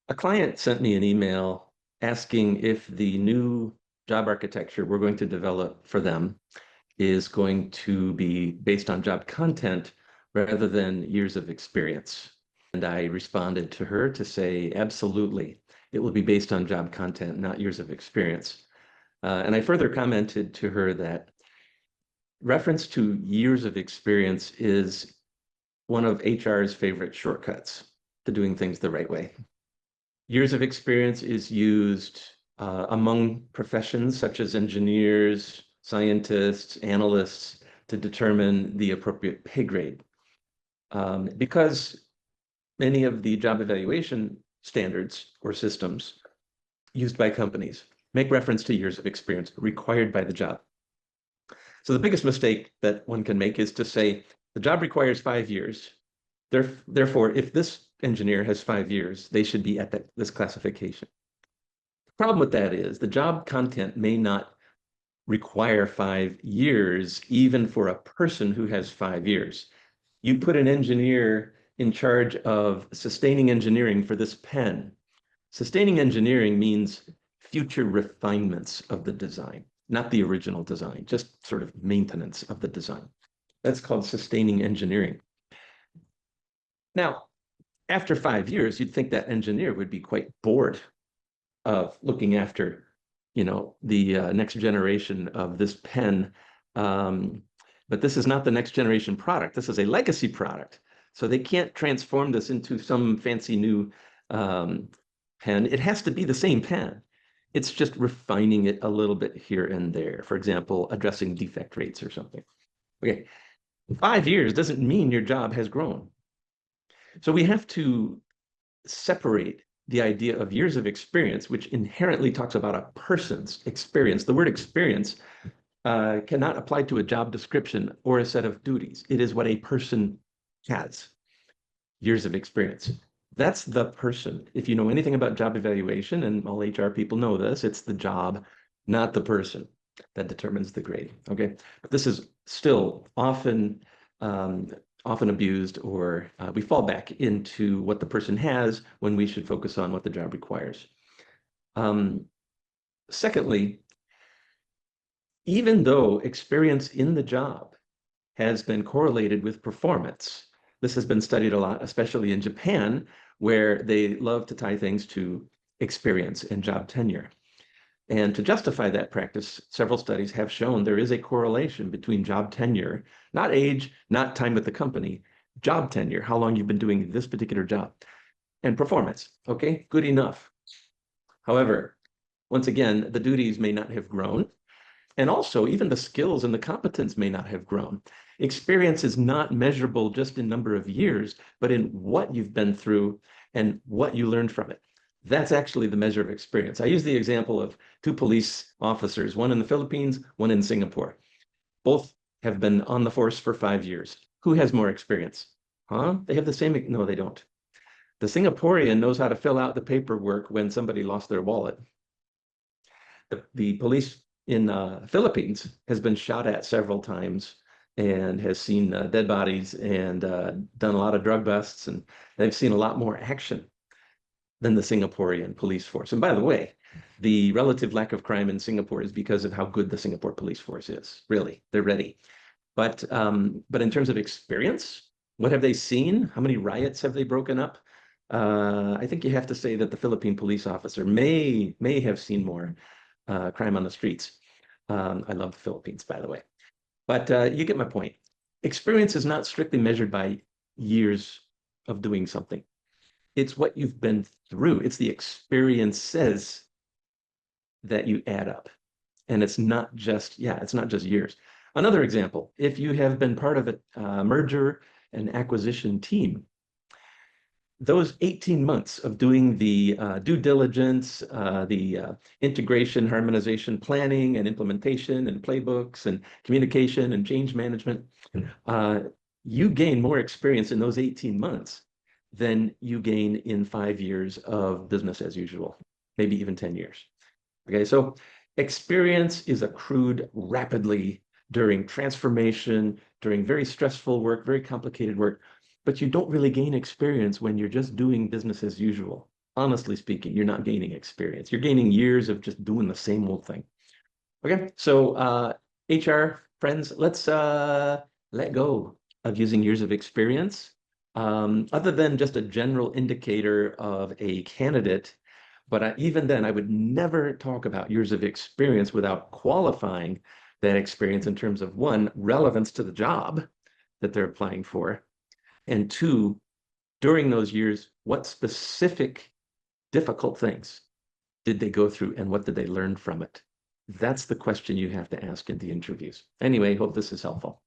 A client sent me an email asking if the new job architecture we're going to develop for them is going to be based on job content rather than years of experience. And I responded to her to say, absolutely, it will be based on job content, not years of experience. And I further commented to her that reference to years of experience is one of HR's favorite shortcuts to doing things the right way. Years of experience is used among professions such as engineers, scientists, analysts to determine the appropriate pay grade. Because many of the job evaluation standards or systems used by companies make reference to years of experience required by the job. So the biggest mistake that one can make is to say the job requires 5 years. Therefore, if this engineer has 5 years, they should be at this classification. The problem with that is the job content may not require 5 years, even for a person who has 5 years. You put an engineer in charge of sustaining engineering for this pen. Sustaining engineering means future refinements of the design, not the original design, just sort of maintenance of the design. That's called sustaining engineering. Now, after 5 years, you'd think that engineer would be quite bored of looking after, the next generation of this pen. But this is not the next generation product. This is a legacy product. So they can't transform this into some fancy new pen. It has to be the same pen. It's just refining it a little bit here and there. For example, addressing defect rates or something. Okay, 5 years doesn't mean your job has grown. So we have to separate the idea of years of experience, which inherently talks about a person's experience. The word experience cannot apply to a job description or a set of duties. It is what a person has, years of experience. That's the person. If you know anything about job evaluation, and all HR people know this, it's the job, not the person, that determines the grade. Okay, but this is still often abused, or we fall back into what the person has when we should focus on what the job requires. Secondly, even though experience in the job has been correlated with performance, this has been studied a lot, especially in Japan, where they love to tie things to experience and job tenure. And to justify that practice, several studies have shown there is a correlation between job tenure, not age, not time with the company, job tenure, how long you've been doing this particular job, and performance. Okay, good enough. However, once again, the duties may not have grown. And also, even the skills and the competence may not have grown. Experience is not measurable just in number of years, but in what you've been through and what you learned from it. That's actually the measure of experience. I use the example of 2 police officers, one in the Philippines, one in Singapore. Both have been on the force for 5 years. Who has more experience? Huh? They have the same, no, they don't. The Singaporean knows how to fill out the paperwork when somebody lost their wallet. The police in Philippines has been shot at several times and has seen dead bodies and done a lot of drug busts, and they've seen a lot more action than the Singaporean police force. And by the way, the relative lack of crime in Singapore is because of how good the Singapore police force is. Really, they're ready. But in terms of experience, what have they seen? How many riots have they broken up? I think you have to say that the Philippine police officer may have seen more crime on the streets. I love the Philippines, by the way. But you get my point. Experience is not strictly measured by years of doing something. It's what you've been through. It's the experiences that you add up. And it's not just years. Another example, if you have been part of a merger and acquisition team, those 18 months of doing the due diligence, the integration, harmonization, planning, and implementation, and playbooks, and communication, and change management, you gain more experience in those 18 months than you gain in 5 years of business as usual, maybe even 10 years. Okay, so experience is accrued rapidly during transformation, during very stressful work, very complicated work, but you don't really gain experience when you're just doing business as usual. honestly speaking, you're not gaining experience. You're gaining years of just doing the same old thing. Okay, so HR friends, let's let go of using years of experience. Other than just a general indicator of a candidate, but even then, I would never talk about years of experience without qualifying that experience in terms of one, relevance to the job that they're applying for, and two, during those years, what specific difficult things did they go through and what did they learn from it? That's the question you have to ask in the interviews. Anyway, hope this is helpful.